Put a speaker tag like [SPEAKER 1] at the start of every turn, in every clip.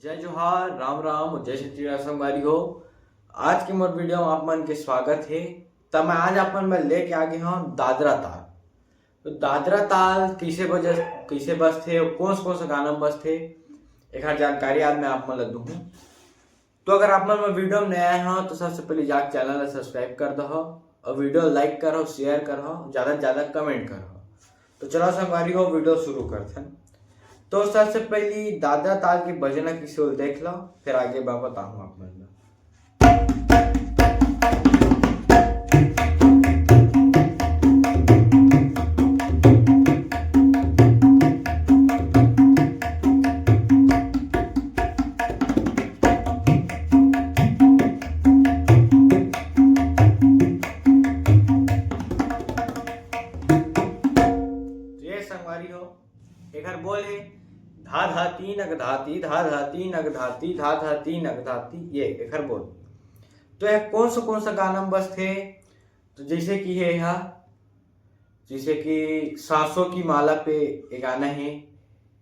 [SPEAKER 1] जय जोहार, राम राम और जय श्री राम संगवारी हो। आज के मोर वीडियो में आप मन के स्वागत है। तब मैं आज आप मन में लेके आ गया हूँ दादरा ताल। तो दादरा ताल कैसे बजथे और कौन सा गाना में बजथे एक जानकारी आज मैं आप मन ला दूँ। तो अगर आप मन में वीडियो में नया आए हो तो सबसे पहले जाके चैनल सब्सक्राइब कर दो और वीडियो लाइक करो, शेयर करो, ज़्यादा से ज़्यादा कमेंट करो। तो चलो संगवारी हो वीडियो शुरू करते हैं। तो सबसे पहली दादरा ताल की भजना किशोर देख लो, फिर आगे मैं बताऊँ आप मन। संगवारी हो एक बोल है धा धाती नग धाती धा धाती नग धाती धा धाती नग धाती, ये एक बोल। तो यह कौन सा गाना में बजथे। तो जैसे कि है यहाँ, जैसे कि सांसों की माला पे एक गाना है,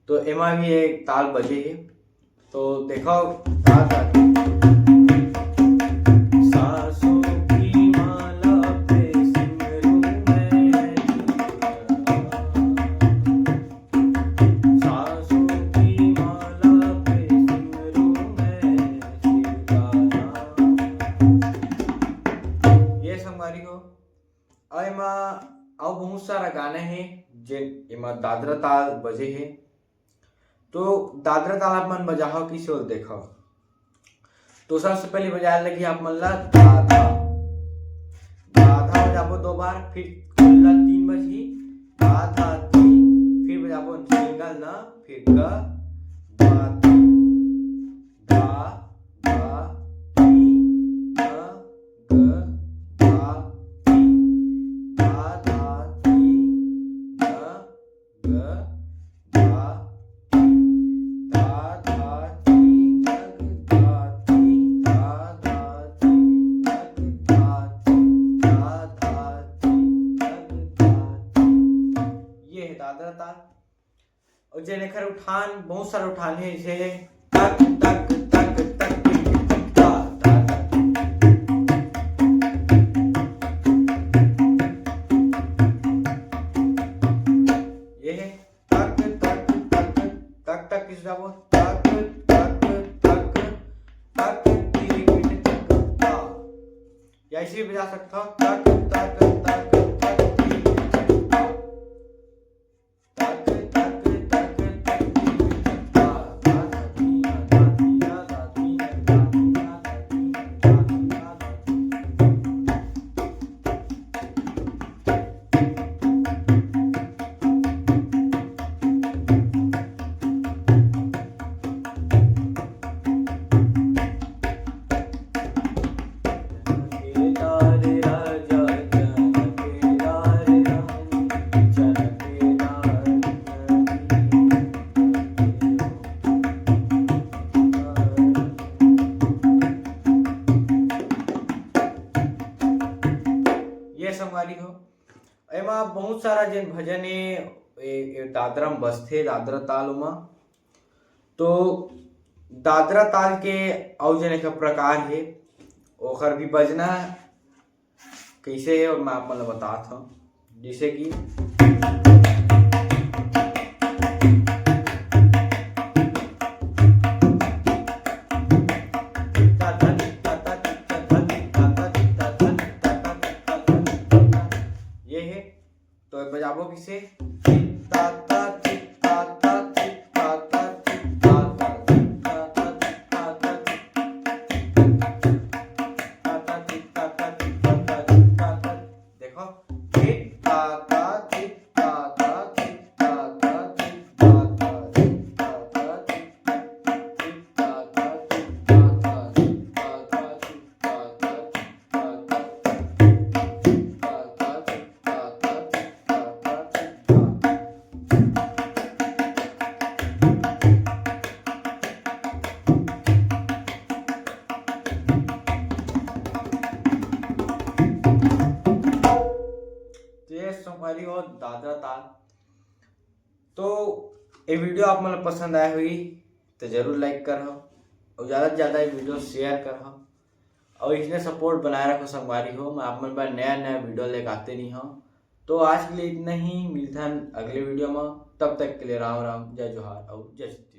[SPEAKER 1] तो एमा भी एक ताल बजे है। तो देखो धा धाती और बहुत सारा गाना है जिन दादरा ताल बजे है। तो दादरा ताल आप मन बजाओ किसी और देखो। तो सबसे पहले बजाए लगी आप मन ला धाधा धाधा बजाबो दो बार, फिर खुला 3 बजी धाधा तीन, फिर बजाबो सिंगल ना, फिर ग धा दादरा ताल। और जेनेखर उठान बहुत सारे उठान है, जैसे तक तक तक तक ये है तक तक तक तक तक किस जाबो तक तक तक तक तक, या ऐसे भी बजा सकता हो तक तक तक संगवारी हो। एमा बहुत सारा जिन भजन है दादरा में बजथे दादरा ताल में। तो दादरा ताल के और जन का प्रकार है ओखर भी बजना कैसे है और मैं आप बताता हूँ। जैसे कि तो बजाबो किसे देखो संगवारी हो दादरा ताल। तो ये वीडियो आप मतलब पसंद आया हुई तो जरूर लाइक कर हो और ज़्यादा से ज़्यादा ये वीडियो शेयर कर हो और इसने सपोर्ट बनाए रखो संगवारी हो। मैं आप मन पर नया नया वीडियो लेकर आते नहीं हूँ। तो आज के लिए इतना ही, मिलता है अगले वीडियो में। तब तक के लिए राम राम, जय जोहार और जय श्री।